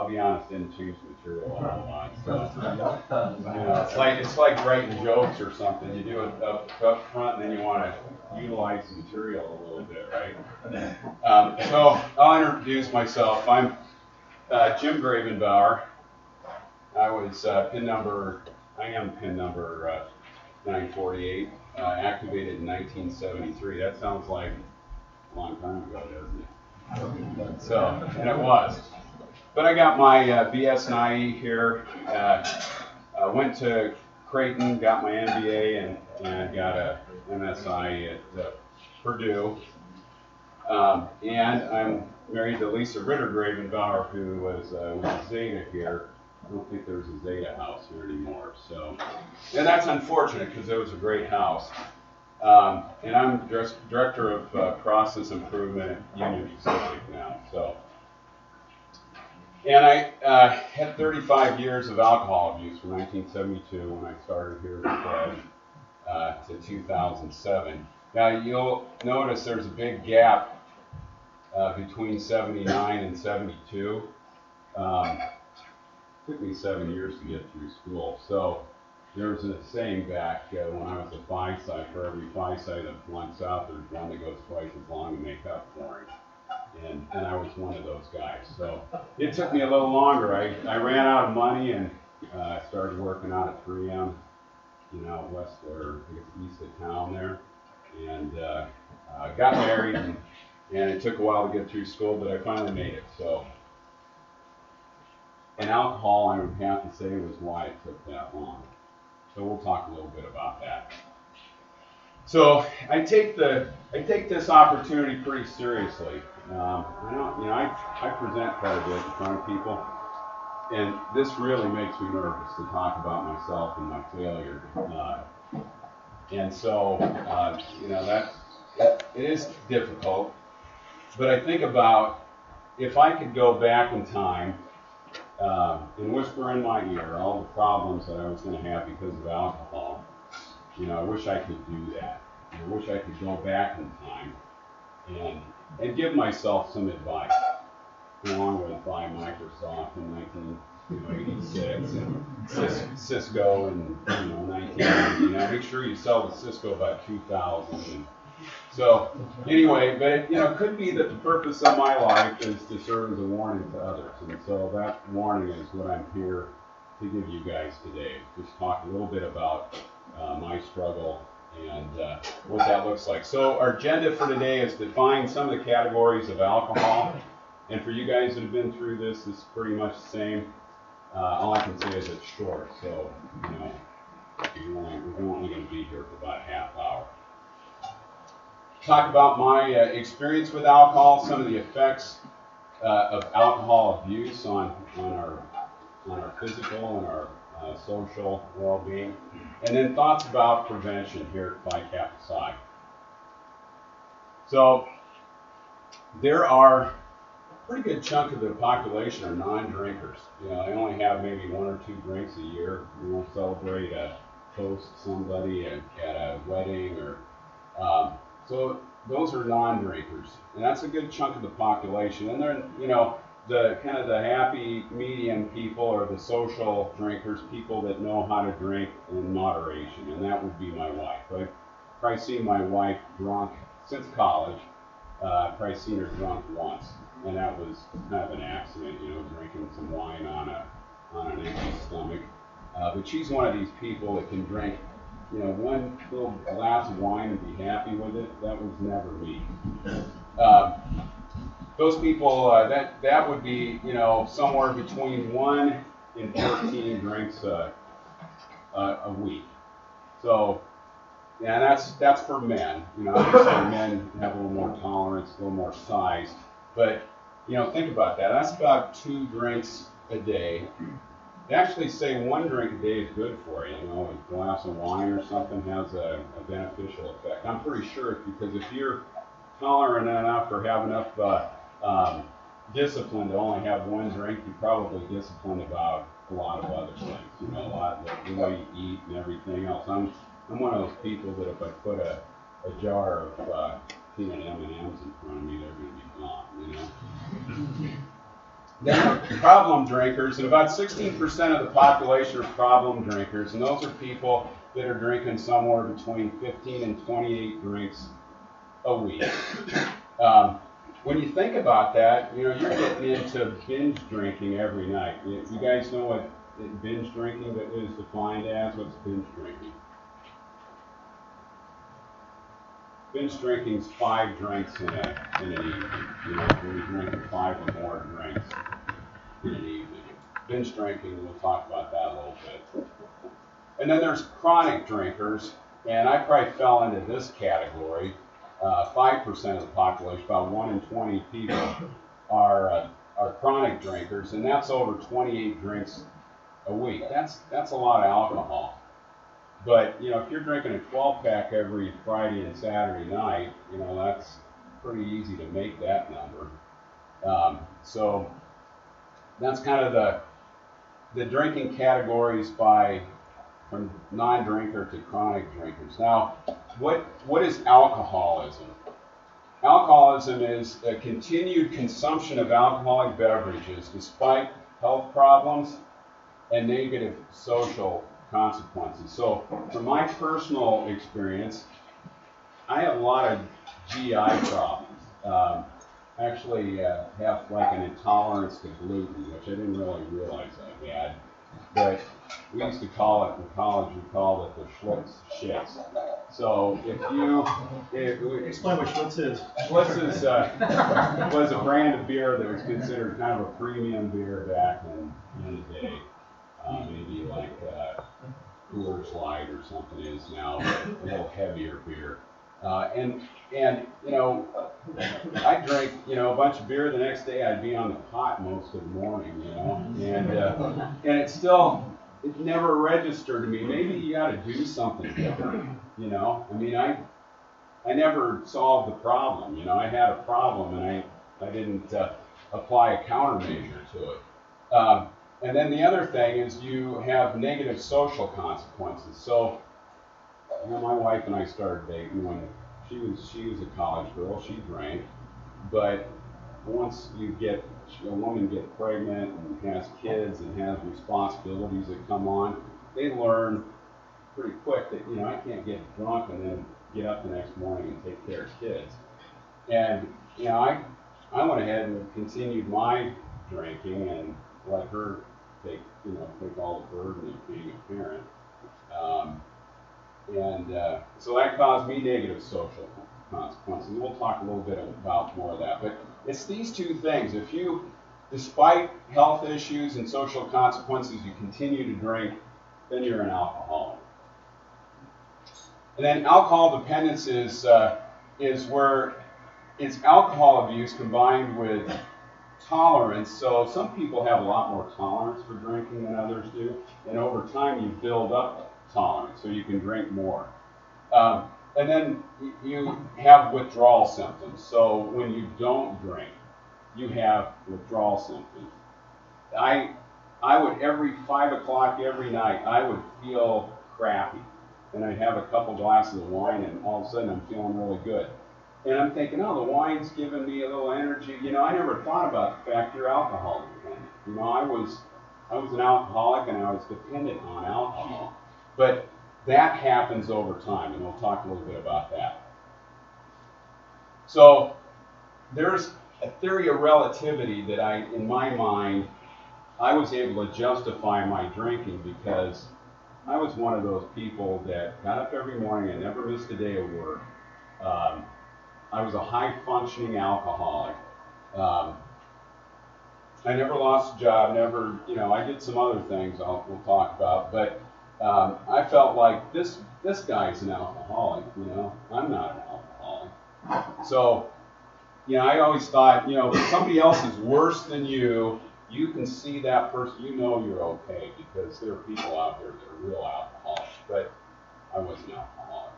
I'll be honest, didn't change the material a whole lot. So, it's like writing jokes or something. You do it up front, and then you want to utilize the material a little bit, right? So I'll introduce myself. I'm Jim Gravenbauer. I am pin number 948, activated in 1973. That sounds like a long time ago, doesn't it? So, and it was. But I got my BS and IE here. Went to Creighton, got my MBA, and got a MSI at Purdue. And I'm married to Lisa Ritter Gravenbauer, who was with Zeta here. I don't think there's a Zeta house here anymore. So, and that's unfortunate because it was a great house. And I'm director of process improvement at Union Pacific now. So, and I had 35 years of alcohol abuse from 1972 when I started here with Breh to 2007. Now you'll notice there's a big gap between 79 and 72. Took me 7 years to get through school. So there's a saying back when I was a phi-sci, for every phi-sci that flunks out, there's one that goes twice as long to make up for it. And I was one of those guys. So it took me a little longer. I ran out of money and started working out at 3M, west or I guess east of town there. And got married, and it took a while to get through school, but I finally made it. So. And alcohol, I would have to say, was why it took that long. So we'll talk a little bit about that. So I take this opportunity pretty seriously. I present quite a bit in front of people, and this really makes me nervous to talk about myself and my failure. And so, it is difficult. But I think about if I could go back in time. And whisper in my ear all the problems that I was going to have because of alcohol. I wish I could do that. I wish I could go back in time and give myself some advice, along with buy Microsoft in 1986 and Cisco in 1990. Make sure you sell the Cisco by 2000. So anyway, but it could be that the purpose of my life is to serve as a warning to others, and so that warning is what I'm here to give you guys today. Just talk a little bit about my struggle and what that looks like. So our agenda for today is to define some of the categories of alcohol, and for you guys that have been through this, it's pretty much the same. All I can say is it's short, so we're only going to be here for about a half hour. Talk about my experience with alcohol, some of the effects of alcohol abuse on our physical and our social well-being, and then thoughts about prevention here at Phi Kappa Psi. So there are a pretty good chunk of the population are non-drinkers. They only have maybe 1 or 2 drinks a year. We won't celebrate a toast somebody at a wedding or. So those are non-drinkers, and that's a good chunk of the population. And they're, the kind of the happy medium people or the social drinkers, people that know how to drink in moderation, and that would be my wife. I've probably seen my wife drunk since college. I've probably seen her drunk once, and that was kind of an accident, drinking some wine on an empty stomach. But she's one of these people that can drink one little glass of wine and be happy with it. That was never me. Those people, that would be, somewhere between 1 and 14 drinks a week. So, yeah, that's for men. Obviously men have a little more tolerance, a little more size. But, think about that. That's about 2 drinks a day. They actually say 1 drink a day is good for you. A glass of wine or something has a beneficial effect. I'm pretty sure it's because if you're tolerant enough or have enough discipline to only have 1 drink, you're probably disciplined about a lot of other things. A lot of the way you eat and everything else. I'm one of those people that if I put a jar of peanut M&Ms in front of me, they're going to be gone. Then problem drinkers, and about 16% of the population are problem drinkers, and those are people that are drinking somewhere between 15 and 28 drinks a week. When you think about that, you're getting into binge drinking every night. You guys know what binge drinking is defined as? What's binge drinking? Binge drinking is 5 drinks in an evening. When you're drinking 5 or more drinks in an evening. Binge drinking, we'll talk about that a little bit. And then there's chronic drinkers, and I probably fell into this category. 5% of the population, about 1 in 20 people, are chronic drinkers, and that's over 28 drinks a week. That's a lot of alcohol. But if you're drinking a 12-pack every Friday and Saturday night, that's pretty easy to make that number. So that's kind of the drinking categories from non-drinker to chronic drinkers. Now, what is alcoholism? Alcoholism is a continued consumption of alcoholic beverages despite health problems and negative social consequences. So, from my personal experience, I have a lot of GI problems. I actually have like an intolerance to gluten, which I didn't really realize I had. But we used to call it, in college, we called it the Schlitz shits. So explain what Schlitz is. Schlitz was a brand of beer that was considered kind of a premium beer back in the day. Maybe like Coors Light or something is now, a little heavier beer. And I drank, a bunch of beer the next day. I'd be on the pot most of the morning, and it never registered to me. Maybe you got to do something different, I never solved the problem. I had a problem, and I didn't apply a countermeasure to it. And then the other thing is you have negative social consequences. So, my wife and I started dating when she was a college girl. She drank, but once a woman gets pregnant and has kids and has responsibilities that come on, they learn pretty quick that I can't get drunk and then get up the next morning and take care of kids. And I went ahead and continued my drinking and let her take all the burden of being a parent. So that caused me negative social consequences. And we'll talk a little bit about more of that. But it's these two things. If you, despite health issues and social consequences, you continue to drink, then you're an alcoholic. And then alcohol dependence is where it's alcohol abuse combined with tolerance. So some people have a lot more tolerance for drinking than others do. And over time, you build up tolerance so you can drink more. And then you have withdrawal symptoms. So when you don't drink, you have withdrawal symptoms. I would, every 5 o'clock every night, I would feel crappy. And I'd have a couple glasses of wine, and all of a sudden I'm feeling really good. And I'm thinking, the wine's giving me a little energy. I never thought about the fact you're alcohol dependent. I was an alcoholic, and I was dependent on alcohol. But that happens over time, and we'll talk a little bit about that. So there's a theory of relativity that in my mind, I was able to justify my drinking because I was one of those people that got up every morning and never missed a day of work. I was a high-functioning alcoholic. I never lost a job, I did some other things we'll talk about, but I felt like this guy's an alcoholic, I'm not an alcoholic. So, I always thought, if somebody else is worse than you can see that person, you're okay, because there are people out there that are real alcoholics, but I was an alcoholic.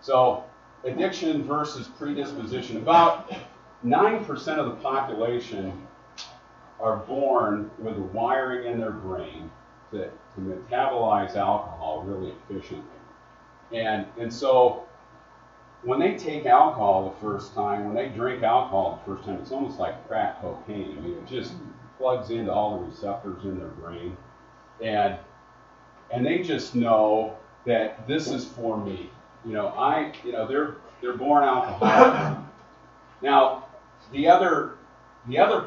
So, addiction versus predisposition. About 9% of the population are born with a wiring in their brain to metabolize alcohol really efficiently. And so when they take alcohol the first time, when they drink alcohol the first time, it's almost like crack cocaine. I mean, it just plugs into all the receptors in their brain, and they just know that this is for me. They're born alcoholics. Now, the other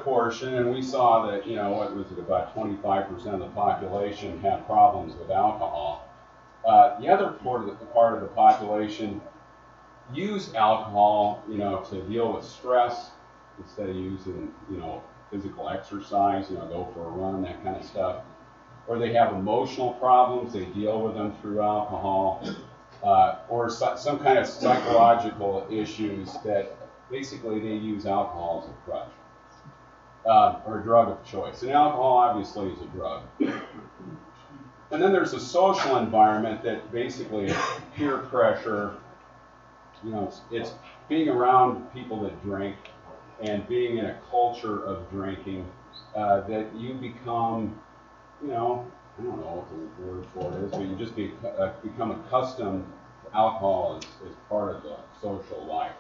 portion, and we saw that, what was it, about 25% of the population had problems with alcohol. The other part of the population use alcohol, to deal with stress instead of using, physical exercise, go for a run, that kind of stuff. Or they have emotional problems, they deal with them through alcohol, or some kind of psychological issues that basically they use alcohol as a crutch, or a drug of choice. And alcohol obviously is a drug. And then there's a social environment that basically is peer pressure. It's being around people that drink and being in a culture of drinking that you become, I don't know what the word for it is, but you just become accustomed to alcohol as part of the social life.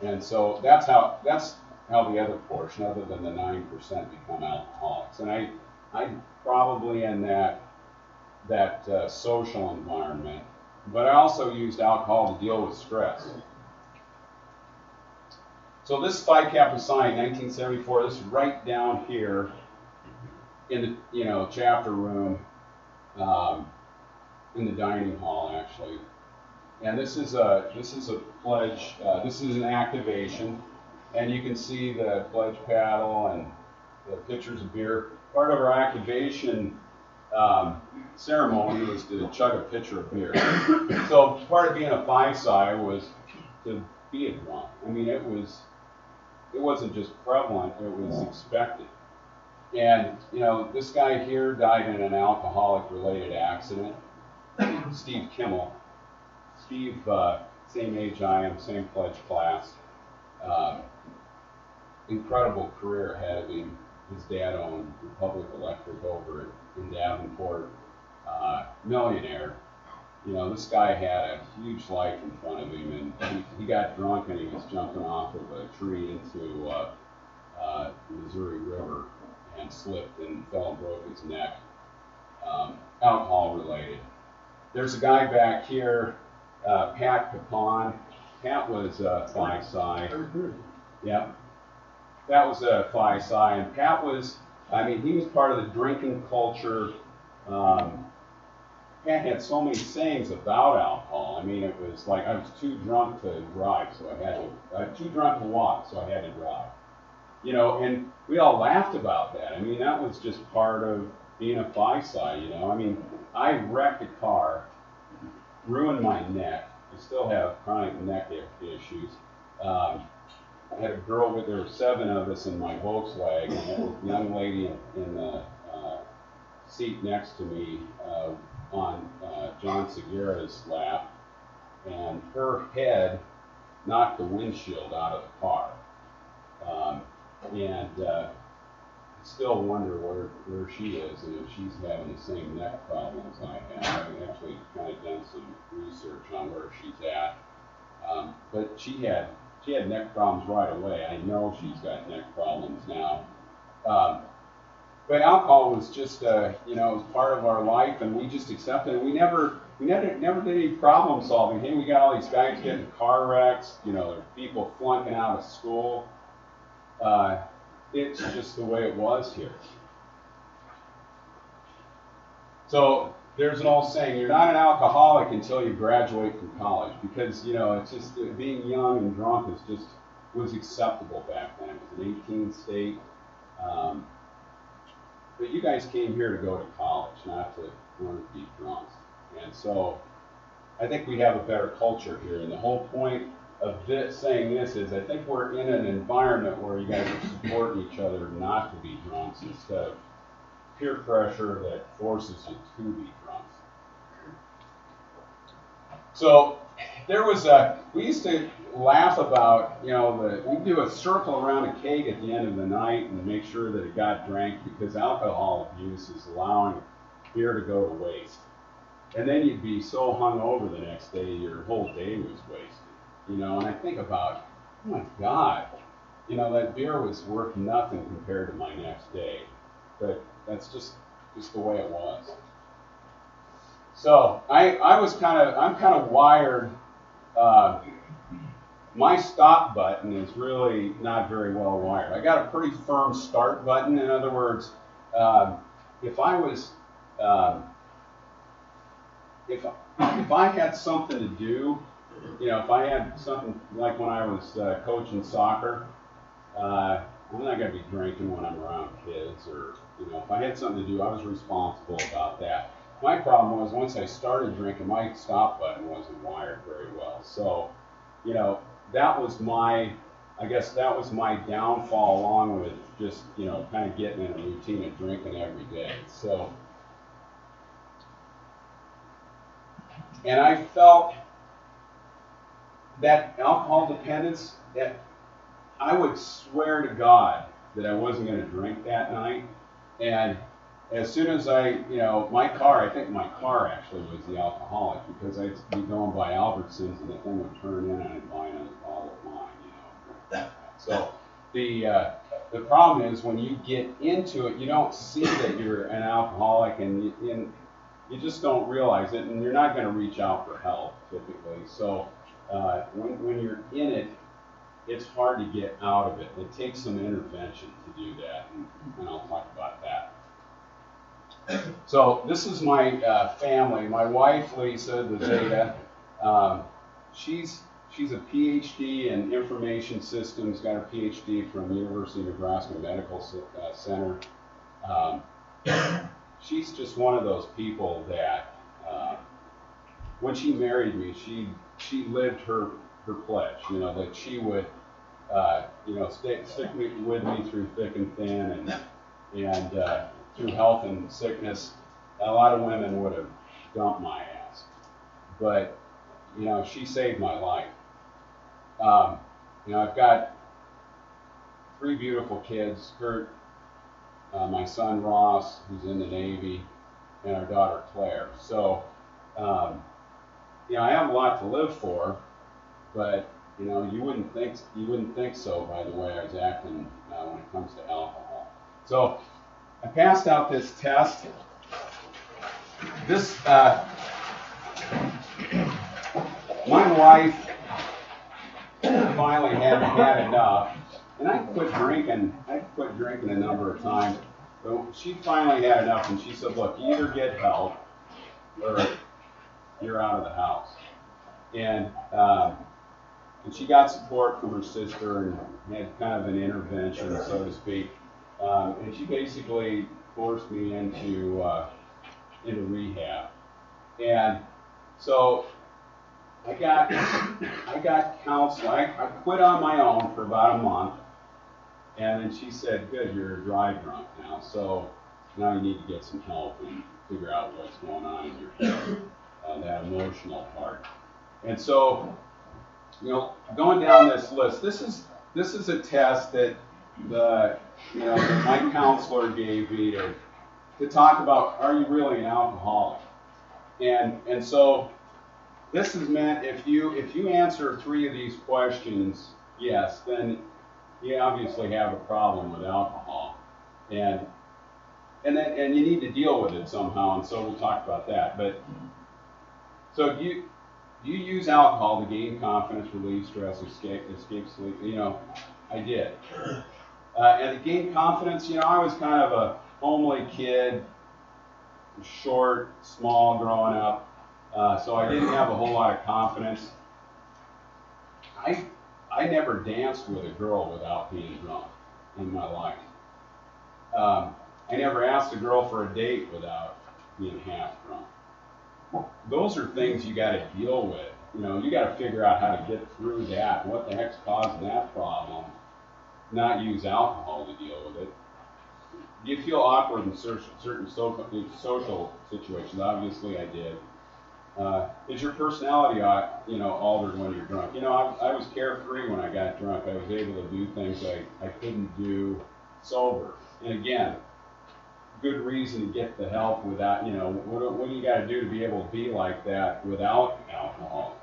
And so that's how the other portion, other than the 9%, become alcoholics. And I probably in that social environment, but I also used alcohol to deal with stress. So this Phi Kappa Psi in 1974, this is right down here in the chapter room, in the dining hall actually. And this is a pledge. This is an activation, and you can see the pledge paddle and the pitchers of beer. Part of our activation ceremony was to chug a pitcher of beer. So part of being a Phi Psi was to be a drunk. I mean, it wasn't just prevalent; it was expected. And this guy here died in an alcoholic-related accident. Steve Kimmel. Steve, same age I am, same pledge class. Incredible career ahead of him. His dad owned Republic Electric over in Davenport. Millionaire. This guy had a huge life in front of him, and he got drunk and he was jumping off of a tree into the Missouri River and slipped and fell and broke his neck. Alcohol related. There's a guy back here, Pat Capon. Pat was a Phi Psi. Yeah. That was a Phi Psi, and Pat was, he was part of the drinking culture. Pat had so many sayings about alcohol. It was like I was too drunk to drive, so I was too drunk to walk, so I had to drive. And we all laughed about that. That was just part of being a Phi Psi, I wrecked a car, ruined my neck. I still have chronic neck issues. I had a girl there were 7 of us in my Volkswagen. There was a young lady in the seat next to me on John Segura's lap, and her head knocked the windshield out of the car. I still wonder where she is and if she's having the same neck problems I have. I've actually kind of done some research on where she's at. But she had neck problems right away. I know she's got neck problems now. But alcohol was just, it was part of our life, and we just accepted it. We never did any problem solving. Hey, we got all these guys getting in car wrecks. There are people flunking out of school. It's just the way it was here. So there's an old saying: you're not an alcoholic until you graduate from college, because it's just being young and drunk was acceptable back then. It was an 18 state. But you guys came here to go to college, not to learn to be drunks. And so I think we have a better culture here. And the whole point of saying this is I think we're in an environment where you guys are supporting each other not to be drunks instead of peer pressure that forces you to be drunks. So we used to laugh about, we'd do a circle around a keg at the end of the night and make sure that it got drank, because alcohol abuse is allowing beer to go to waste. And then you'd be so hungover the next day, your whole day was wasted. And I think about, oh my God, that beer was worth nothing compared to my next day. But that's just the way it was. So I'm kind of wired. My stop button is really not very well wired. I got a pretty firm start button. In other words, if I was if I had something to do, if I had something like when I was coaching soccer, I'm not going to be drinking when I'm around kids, or if I had something to do, I was responsible about that. My problem was once I started drinking, my stop button wasn't wired very well. So, that was my downfall, along with just kind of getting in a routine of drinking every day. So, and I felt that alcohol dependence, that I would swear to God that I wasn't going to drink that night. And as soon as I think my car actually was the alcoholic, because I'd be going by Albertsons and the thing would turn in and I'd buy another bottle of wine, So the problem is when you get into it, you don't see that you're an alcoholic, and you just don't realize it, and you're not going to reach out for help typically. So when you're in it, it's hard to get out of it. It takes some intervention to do that, and I'll talk about that. So this is my family. My wife, Lisa, the Zeta, she's a PhD in information systems, got her PhD from University of Nebraska Medical Center. She's just one of those people that when she married me, she lived her pledge, that she would stick with me through thick and thin, and through health and sickness. A lot of women would have dumped my ass, but she saved my life. I've got 3 beautiful kids: Kurt, my son Ross, who's in the Navy, and our daughter Claire. So I have a lot to live for, but you wouldn't think so by the way I was acting when it comes to alcohol. So I passed out this test. This my wife finally had enough, and I quit drinking a number of times. But she finally had enough, and she said, "Look, you either get help or you're out of the house." And she got support from her sister and had kind of an intervention, so to speak. And she basically forced me into rehab. And so I got counseling. I quit on my own for about a month, and then she said, "Good, you're a dry drunk now, so now you need to get some help and figure out what's going on in your head, that emotional part." And so, going down this list, this is a test that my counselor gave me to talk about, are you really an alcoholic? And so this is meant, if you answer 3 of these questions yes, then you obviously have a problem with alcohol, and you need to deal with it somehow. And so we'll talk about that. But so do you use alcohol to gain confidence, relieve stress, escape sleep? I did. And to gain confidence, I was kind of a homely kid, short, small, growing up. So I didn't have a whole lot of confidence. I never danced with a girl without being drunk in my life. I never asked a girl for a date without being half drunk. Those are things you got to deal with. You got to figure out how to get through that. What the heck's causing that problem? Not use alcohol to deal with it. Do you feel awkward in certain social situations? Obviously, I did. Is your personality, altered when you're drunk? I was carefree when I got drunk. I was able to do things I couldn't do sober. And again, good reason to get the help without, what do you got to do to be able to be like that without alcohol?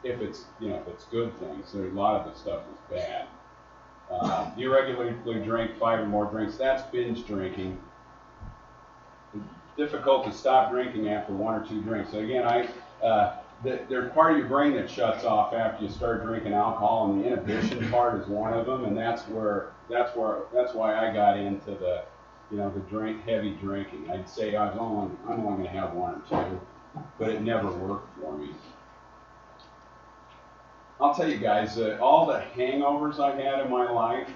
if it's good things. So a lot of the stuff is bad. You regularly drink 5 or more drinks. That's binge drinking. It's difficult to stop drinking after 1 or 2 drinks. So again, there's part of your brain that shuts off after you start drinking alcohol, and the inhibition part is one of them, and that's why I got into the heavy drinking. I'd say I'm only going to have 1 or 2, but it never worked for me. I'll tell you guys, all the hangovers I've had in my life,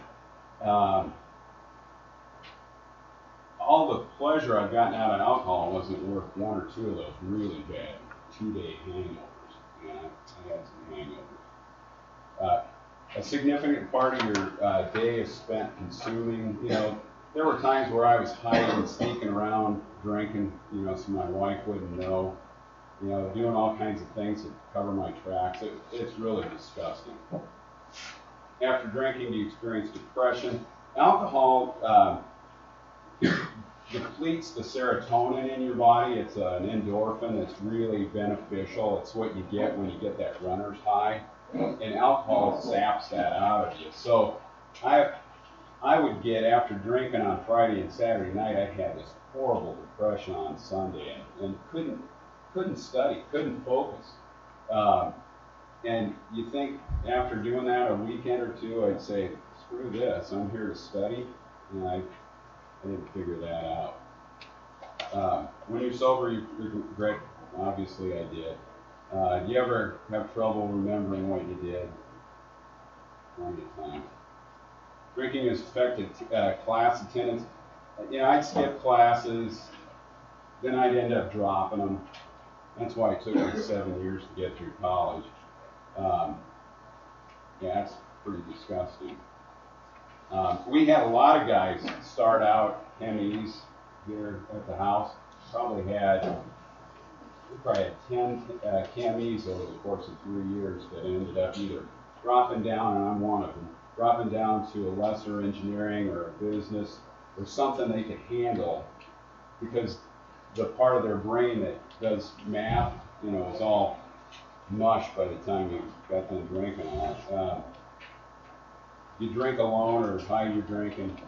all the pleasure I've gotten out of alcohol wasn't worth 1 or 2 of those really bad 2-day hangovers. Yeah, I had some hangovers. A significant part of your day is spent consuming. There were times where I was hiding, sneaking around, drinking, so my wife wouldn't know. Doing all kinds of things to cover my tracks. It's really disgusting. After drinking, you experience depression. Alcohol depletes the serotonin in your body. It's an endorphin that's really beneficial. It's what you get when you get that runner's high. And alcohol saps that out of you. So I would get, after drinking on Friday and Saturday night, I had this horrible depression on Sunday and couldn't study, couldn't focus. And you think after doing that a weekend or 2, I'd say, screw this, I'm here to study. And I didn't figure that out. When you're sober, you regret. Obviously, I did. Do you ever have trouble remembering what you did? Plenty of times. Drinking has affected class attendance. I'd skip classes, then I'd end up dropping them. That's why it took me 7 years to get through college. That's pretty disgusting. We had a lot of guys start out chemies here at the house. We probably had 10 chemies over the course of 3 years that ended up either dropping down, and I'm one of them, dropping down to a lesser engineering or a business or something they could handle, because the part of their brain that does math, is all mush by the time you got done drinking all that. You drink alone or hide your drinking.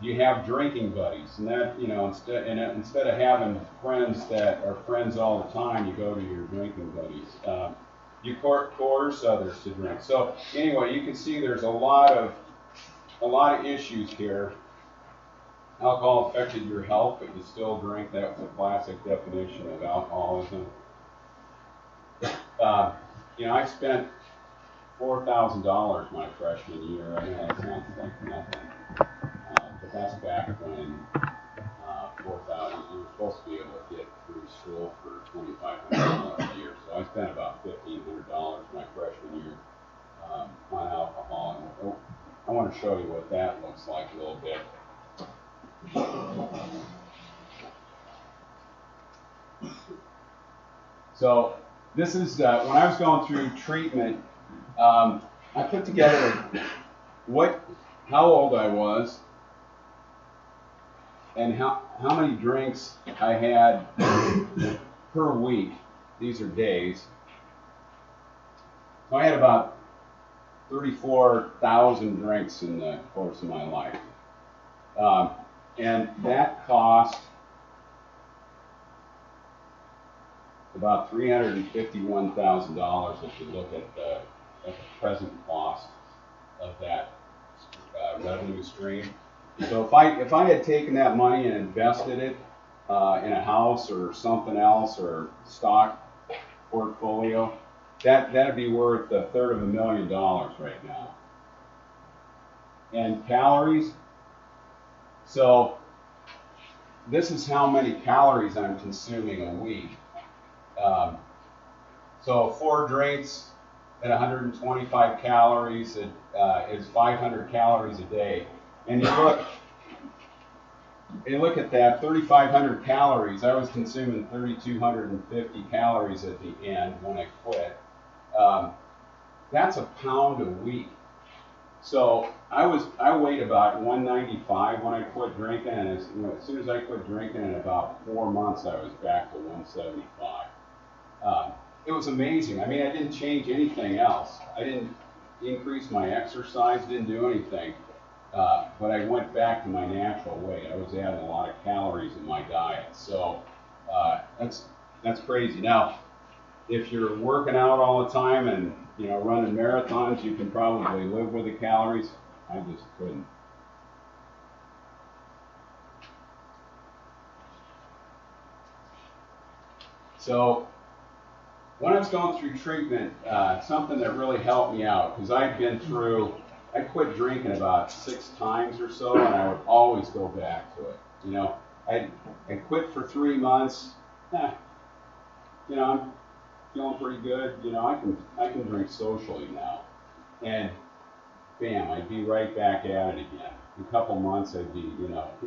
You have drinking buddies, and that instead of having friends that are friends all the time, you go to your drinking buddies. You coerce others to drink. So anyway, you can see there's a lot of issues here. Alcohol affected your health, but you still drink. That's a classic definition of alcoholism. I spent $4,000 my freshman year. I know that sounds like nothing, but that's back when $4,000. You were supposed to be able to get through school for $2,500 a year. So I spent about $1,500 my freshman year on alcohol. And I want to show you what that looks like a little bit. So this is when I was going through treatment. I put together how old I was and how many drinks I had per week. These are days. So I had about 34,000 drinks in the course of my life. And that cost about $351,000 if you look at the present cost of that revenue stream. So if I had taken that money and invested it in a house or something else or stock portfolio, that'd be worth $250,000 right now. And calories. So this is how many calories I'm consuming a week. So 4 drinks at 125 calories is 500 calories a day. And you look at that, 3,500 calories. I was consuming 3,250 calories at the end when I quit. That's a pound a week. So I weighed about 195 when I quit drinking, and as soon as I quit drinking, in about 4 months, I was back to 175. it was amazing. I mean, I didn't change anything else. I didn't increase my exercise, didn't do anything. But I went back to my natural weight. I was adding a lot of calories in my diet. So that's crazy. Now, if you're working out all the time and running marathons, you can probably live with the calories. I just couldn't. So when I was going through treatment, something that really helped me out, because I quit drinking about 6 times or so, and I would always go back to it. I quit for 3 months. I'm feeling pretty good. I can drink socially now, and bam, I'd be right back at it again. In a couple months, I'd be,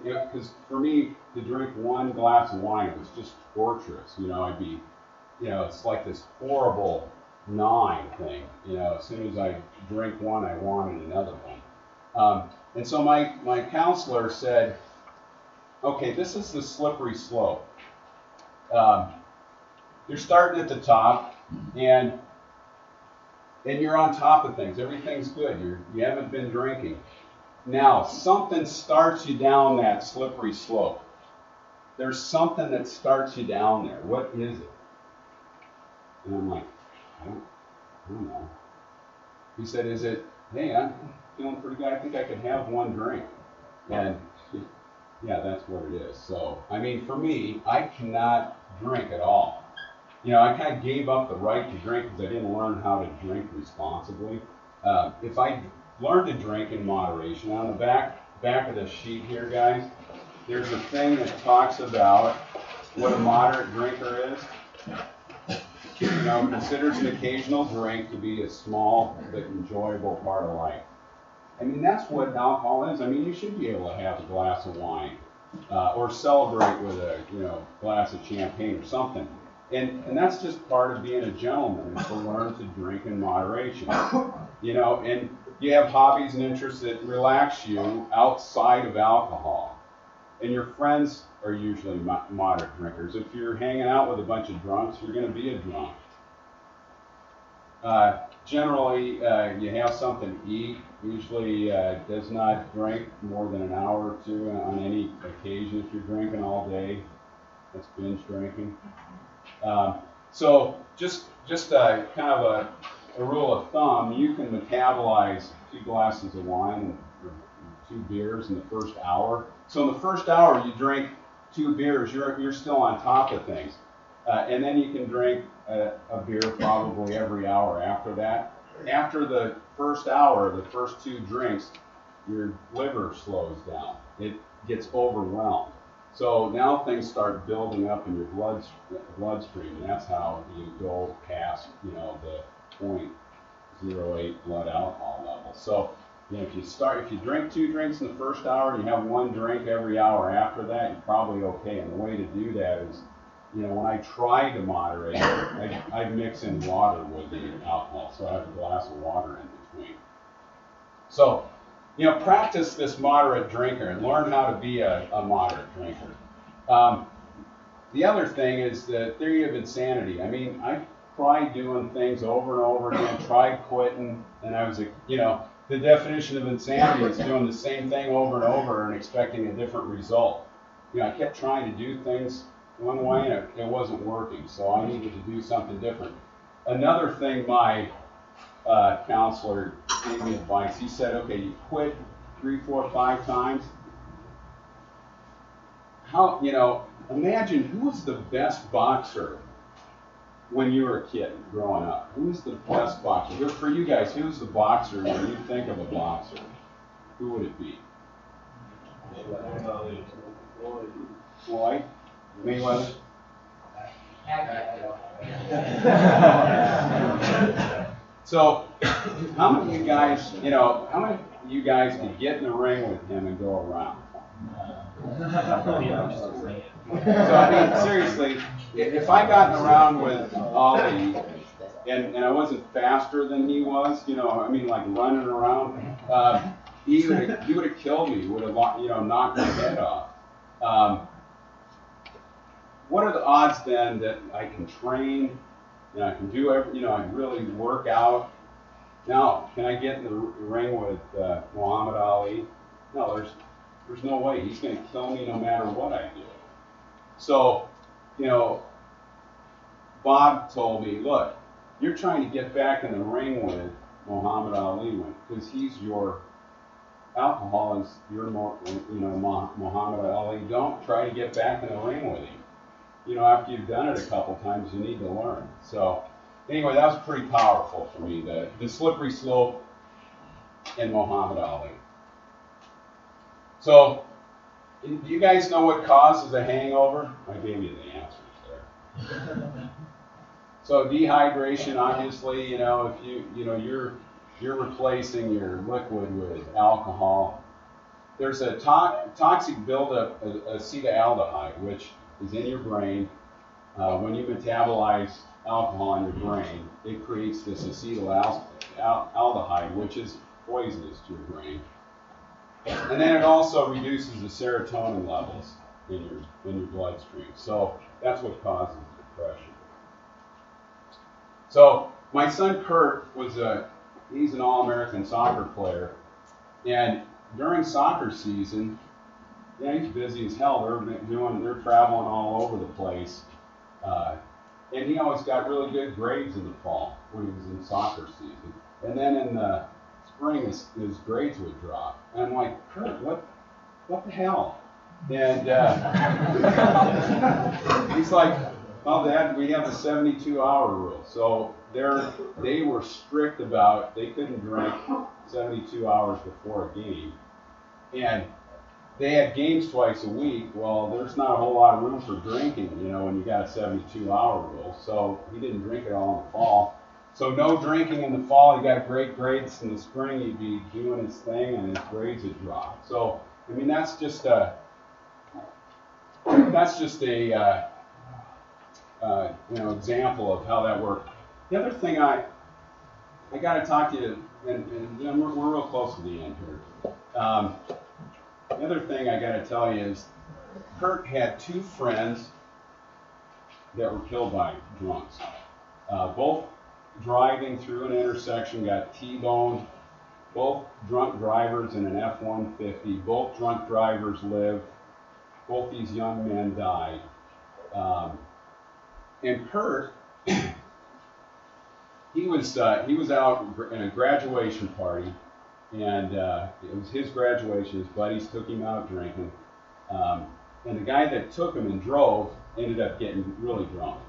because for me to drink 1 glass of wine, it was just torturous. I'd be, it's like this horrible gnawing thing. As soon as I drink one, I wanted another one. And so my counselor said, okay, this is the slippery slope. You're starting at the top, and you're on top of things. Everything's good. You haven't been drinking. Now, something starts you down that slippery slope. There's something that starts you down there. What is it? And I'm like, I don't know. He said, is it, hey, I'm feeling pretty good. I think I could have 1 drink. And yeah, that's what it is. So, I mean, for me, I cannot drink at all. I kind of gave up the right to drink because I didn't learn how to drink responsibly. If I learned to drink in moderation, on the back of the sheet here, guys, there's a thing that talks about what a moderate drinker is. Considers an occasional drink to be a small but enjoyable part of life. I mean, that's what alcohol is. I mean, you should be able to have a glass of wine or celebrate with a glass of champagne or something. And that's just part of being a gentleman, is to learn to drink in moderation. And you have hobbies and interests that relax you outside of alcohol. And your friends are usually moderate drinkers. If you're hanging out with a bunch of drunks, you're going to be a drunk. Generally, you have something to eat. Usually does not drink more than an hour or 2 on any occasion. If you're drinking all day, that's binge drinking. So just kind of a rule of thumb, you can metabolize 2 glasses of wine or 2 beers in the first hour. So in the first hour, you drink 2 beers, you're still on top of things. And then you can drink a beer probably every hour after that. After the first hour, the first 2 drinks, your liver slows down. It gets overwhelmed. So now things start building up in your bloodstream, and that's how you go past, the 0.08 blood alcohol level. So, if you drink 2 drinks in the first hour, and you have 1 drink every hour after that, you're probably okay. And the way to do that is, when I try to moderate, I mix in water with the alcohol, so I have a glass of water in between. So, practice this moderate drinker and learn how to be a moderate drinker. The other thing is the theory of insanity. I mean, I tried doing things over and over again, tried quitting, and I was, the definition of insanity is doing the same thing over and over and expecting a different result. I kept trying to do things one way and it wasn't working, so I needed to do something different. Another thing my counselor gave me advice. He said, okay, you quit 3, 4, 5 times. Imagine who was the best boxer when you were a kid growing up? Who was the best boxer? For you guys, who's the boxer when you think of a boxer? Who would it be? Floyd? Mayweather? So, how many of you guys, could get in the ring with him and go around? So, I mean, seriously, if I got around with Ali and I wasn't faster than he was, like running around, he would have killed me, would have, knocked my head off. What are the odds then that I can train And I can do I can really work out. Now, can I get in the ring with Muhammad Ali? No, there's no way. He's going to kill me no matter what I do. So, Bob told me, look, you're trying to get back in the ring with Muhammad Ali because he's your alcohol is your Muhammad Ali. Don't try to get back in the ring with him. After you've done it a couple times, you need to learn. So anyway, that was pretty powerful for me, the slippery slope in Muhammad Ali. So, do you guys know what causes a hangover? I gave you the answers there. So dehydration, obviously, if you're replacing your liquid with alcohol, there's a toxic buildup of acetaldehyde, which is in your brain. When you metabolize alcohol in your brain, it creates this acetaldehyde, which is poisonous to your brain. And then it also reduces the serotonin levels in your bloodstream. So that's what causes depression. So my son Kurt he's an All-American soccer player, and during soccer season, he's busy as hell. They're traveling all over the place, and he always got really good grades in the fall when he was in soccer season. And then in the spring, his grades would drop. And I'm like, Kurt, what the hell? And he's like, well, Dad, we have a 72-hour rule. So they were strict about they couldn't drink 72 hours before a game. And they had games twice a week. Well, there's not a whole lot of room for drinking, when you got a 72-hour rule. So he didn't drink it all in the fall. So no drinking in the fall. He got great grades in the spring. He'd be doing his thing, and his grades would drop. So, that's just a example of how that worked. The other thing I got to talk to you, and we're real close to the end here. The other thing I got to tell you is Kurt had two friends that were killed by drunks. Both driving through an intersection, got T-boned. Both drunk drivers in an F-150. Both drunk drivers lived. Both these young men died. And Kurt, he was out in a graduation party, and it was his graduation. His buddies took him out drinking, and the guy that took him and drove ended up getting really drunk.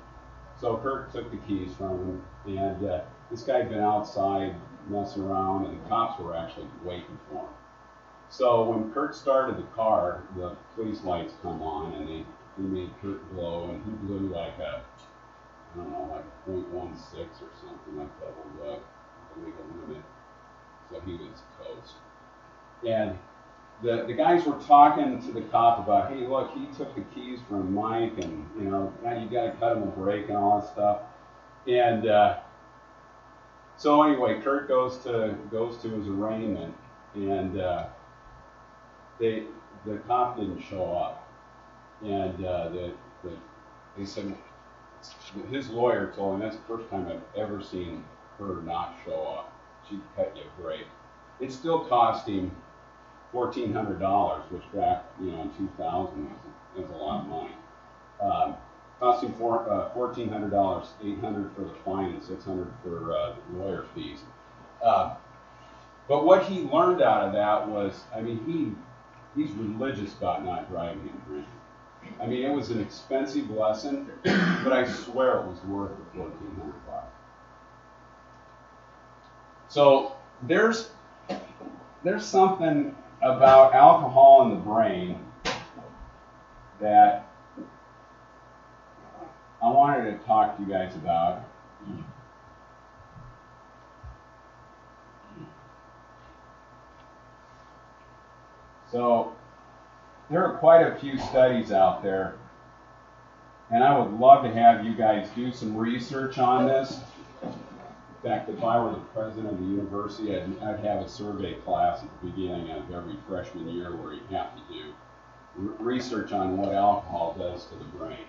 So Kurt took the keys from him, and this guy had been outside messing around, and the cops were actually waiting for him. So when Kurt started the car, the police lights come on, and they made Kurt blow, and he blew like a, I don't know, like 0.16 or something, like double the legal limit. So he was toast. And the guys were talking to the cop about, hey, look, he took the keys from Mike, and now you got to cut him a break and all that stuff. And so anyway, Kurt goes to his arraignment, and the cop didn't show up, and they said his lawyer told him that's the first time I've ever seen her not show up. She'd cut you a break. It still cost him $1,400, which back in 2000 was a lot of money. Cost him $1,400, $800 for the fine, and $600 for the lawyer fees. But what he learned out of that was, he's religious about not driving and drinking. It was an expensive lesson, but I swear it was worth the $1,400. So there's something about alcohol in the brain that I wanted to talk to you guys about. So there are quite a few studies out there, and I would love to have you guys do some research on this. In fact, if I were the president of the university, I'd have a survey class at the beginning of every freshman year where you have to do research on what alcohol does to the brain.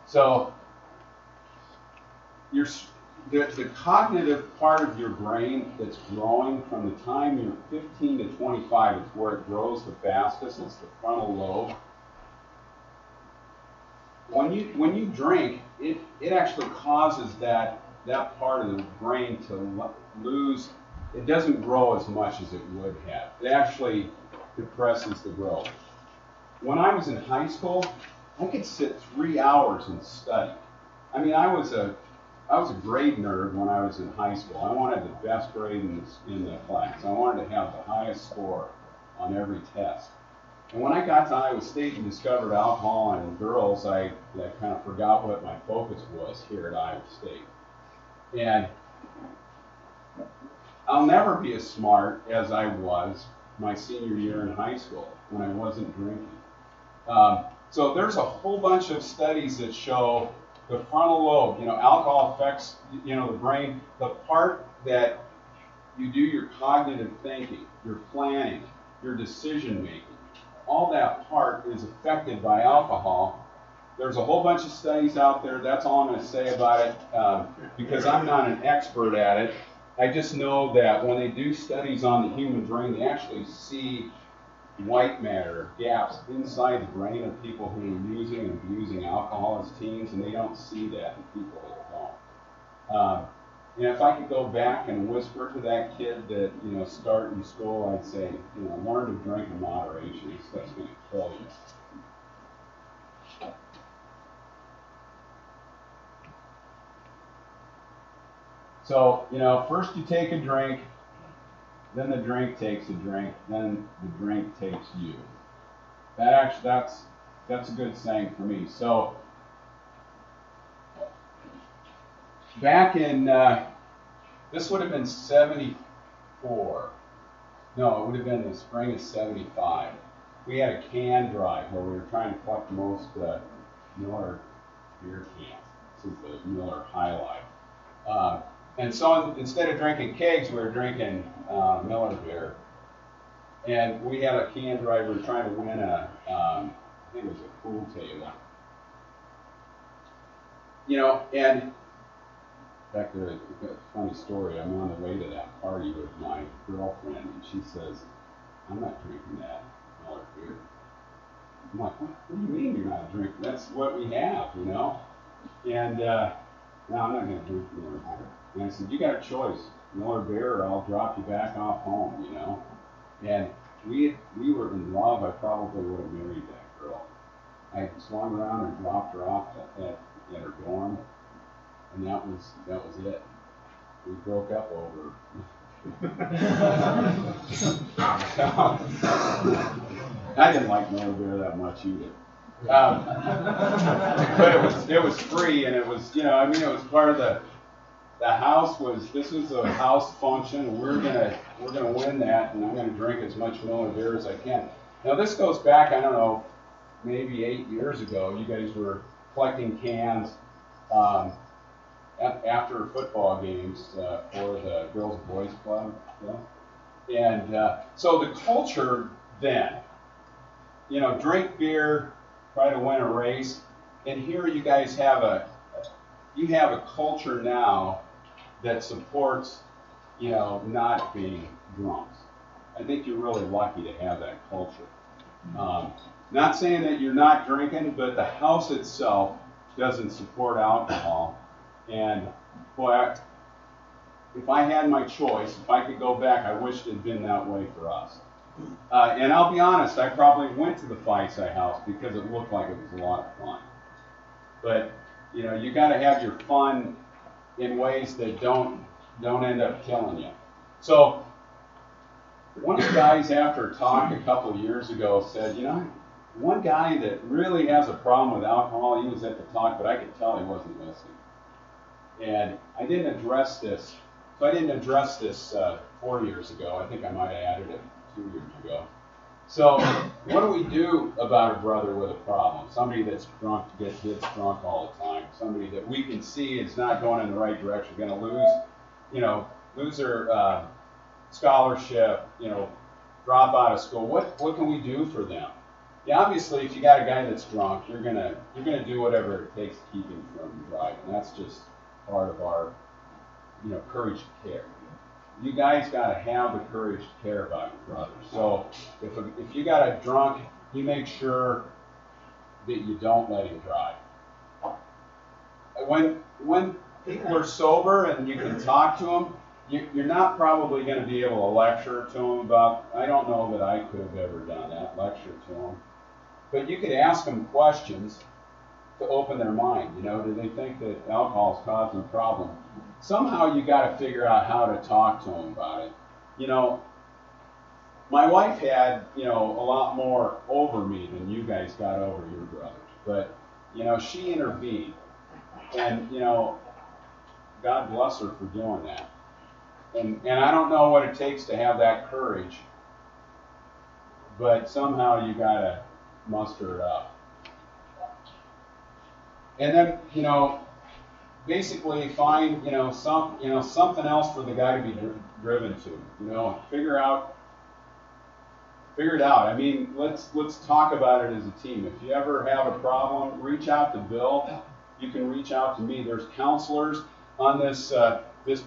So the cognitive part of your brain that's growing from the time you're 15 to 25, it's where it grows the fastest. It's the frontal lobe. When you drink, it actually causes that part of the brain to lose. It doesn't grow as much as it would have. It actually depresses the growth. When I was in high school, I could sit 3 hours and study. I mean, I was a grade nerd when I was in high school. I wanted the best grade in the class. I wanted to have the highest score on every test. And when I got to Iowa State and discovered alcohol and girls, I kind of forgot what my focus was here at Iowa State. And I'll never be as smart as I was my senior year in high school when I wasn't drinking. So there's a whole bunch of studies that show the frontal lobe, alcohol affects, the brain, the part that you do your cognitive thinking, your planning, your decision making. All that part is affected by alcohol. There's a whole bunch of studies out there. That's all I'm going to say about it because I'm not an expert at it. I just know that when they do studies on the human brain, they actually see white matter gaps inside the brain of people who are using and abusing alcohol as teens, and they don't see that in people that don't. And if I could go back and whisper to that kid that, start in school, I'd say, learn to drink in moderation. That's going to kill you. So, first you take a drink, then the drink takes a drink, then the drink takes you. That's a good saying for me. So, back in, this would have been 74. No, it would have been the spring of 75. We had a can drive where we were trying to collect the most Miller beer cans. This is the Miller High Life. And so instead of drinking kegs, we were drinking Miller beer. And we had a can drive. We were trying to win I think it was a pool table. And in fact, there's a funny story. I'm on the way to that party with my girlfriend, and she says, I'm not drinking that Miller beer. I'm like, what do you mean you're not drinking? That's what we have, And no, I'm not going to drink Miller beer. And I said, you got a choice, Miller beer or I'll drop you back off home, And we were in love. I probably would have married that girl. I swung around and dropped her off at her dorm. And that was it. We broke up over. I didn't like Miller beer that much either. But it was free, and it was it was part of the house this was a house function, and we're gonna win that, and I'm gonna drink as much Miller beer as I can. Now this goes back, I don't know, maybe 8 years ago. You guys were collecting cans. After football games for the Girls and Boys Club. And so the culture then, drink beer, try to win a race. And here you guys have a culture now that supports, not being drunks. I think you're really lucky to have that culture. Not saying that you're not drinking, but the house itself doesn't support alcohol. And boy, if I had my choice, if I could go back, I wish it had been that way for us. And I'll be honest, I probably went to the Feisei house because it looked like it was a lot of fun. But you got to have your fun in ways that don't end up killing you. So one of the guys after a talk a couple of years ago said, one guy that really has a problem with alcohol, he was at the talk, but I could tell he wasn't listening. And I didn't address this. So I didn't address this 4 years ago. I think I might have added it 2 years ago. So what do we do about a brother with a problem? Somebody that's drunk, gets drunk all the time. Somebody that we can see is not going in the right direction, going to lose their scholarship, drop out of school. What can we do for them? Yeah, obviously, if you got a guy that's drunk, you're gonna do whatever it takes to keep him from driving. That's just part of our, courage to care. You guys got to have the courage to care about your brothers. So if you got a drunk, you make sure that you don't let him drive. When people are sober and you can talk to them, you're not probably going to be able to lecture to them about, I don't know that I could have ever done that, lecture to them. But you could ask them questions to open their mind. Do they think that alcohol is causing a problem? Somehow you got to figure out how to talk to them about it. My wife had, a lot more over me than you guys got over your brothers. But, she intervened. And, God bless her for doing that. And I don't know what it takes to have that courage, but somehow you got to muster it up. And then, basically find, something else for the guy to be driven to. Figure it out. I mean, let's talk about it as a team. If you ever have a problem, reach out to Bill. You can reach out to me. There's counselors on this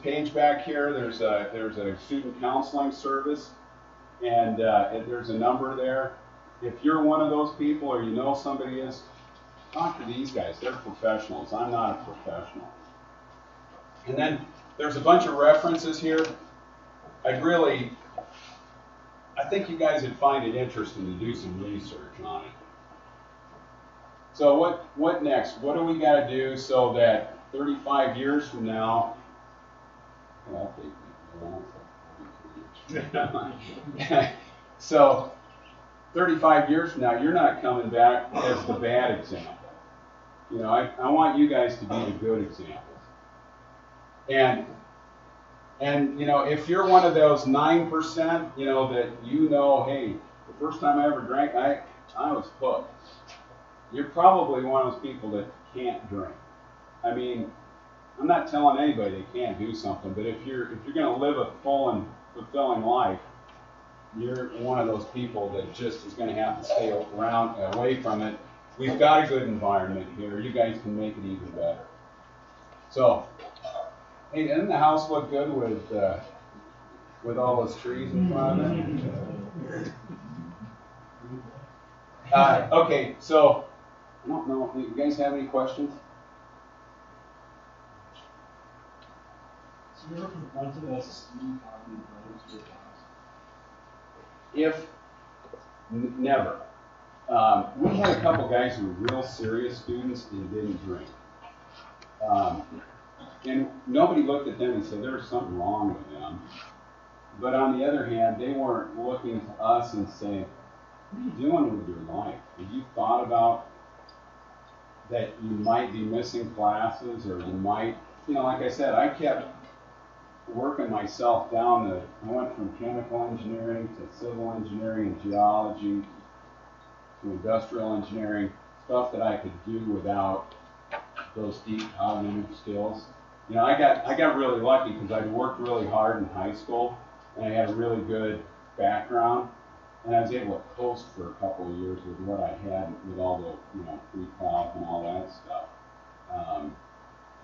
page back here. There's a student counseling service, and there's a number there. If you're one of those people, or somebody is, talk to these guys. They're professionals. I'm not a professional. And then there's a bunch of references here. I think you guys would find it interesting to do some research on it. So what next? What do we got to do so that 35 years from now, so 35 years from now, you're not coming back as the bad example. I want you guys to be the good examples. And if you're one of those 9%, that hey, the first time I ever drank, I was hooked. You're probably one of those people that can't drink. I mean, I'm not telling anybody they can't do something, but if you're going to live a full and fulfilling life, you're one of those people that just is going to have to stay away from it. We've got a good environment here. You guys can make it even better. So, hey, doesn't the house look good with all those trees in front of it? Okay, so I don't know. Do you guys have any questions? So you're confronted as a student how many brothers you have? Never. We had a couple guys who were real serious students and didn't drink. And nobody looked at them and said there was something wrong with them. But on the other hand, they weren't looking to us and saying, what are you doing with your life? Have you thought about that you might be missing classes, or you might, like I said, I kept working myself down I went from chemical engineering to civil engineering and geology to industrial engineering, stuff that I could do without those deep cognitive skills. I got really lucky because I'd worked really hard in high school and I had a really good background, and I was able to coast for a couple of years with what I had with all the pre-calc and all that stuff.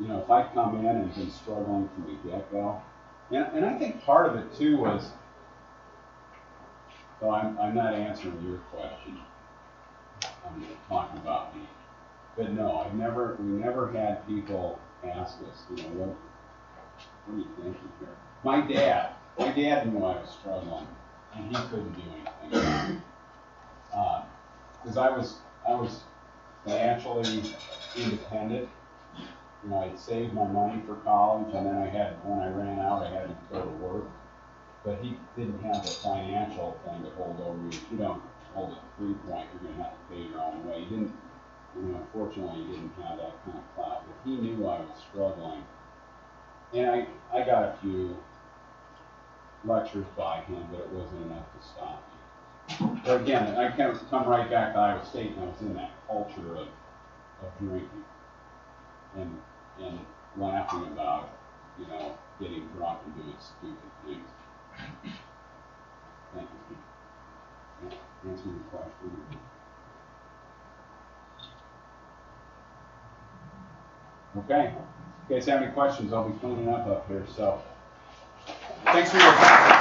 If I'd come in and been struggling from the get-go, and I think part of it too was, so I'm not answering your question. I'm talking about me. But no, we never had people ask us, what are you thinking here? My dad knew I was struggling, and he couldn't do anything. Because I was financially independent. I'd saved my money for college, and then when I ran out, I had to go to work. But he didn't have the financial thing to hold over you. If you don't hold it 3 point, you're going to have to pay your own way. He didn't. Unfortunately, he didn't have that kind of clout, but he knew I was struggling. And I got a few lectures by him, but it wasn't enough to stop me. But again, I kind of come right back to Iowa State, and I was in that culture of drinking and laughing about, getting drunk and doing stupid things. Thank you. Yeah, answer your question. Okay. you guys have any questions, I'll be cleaning up here. So, thanks for your time.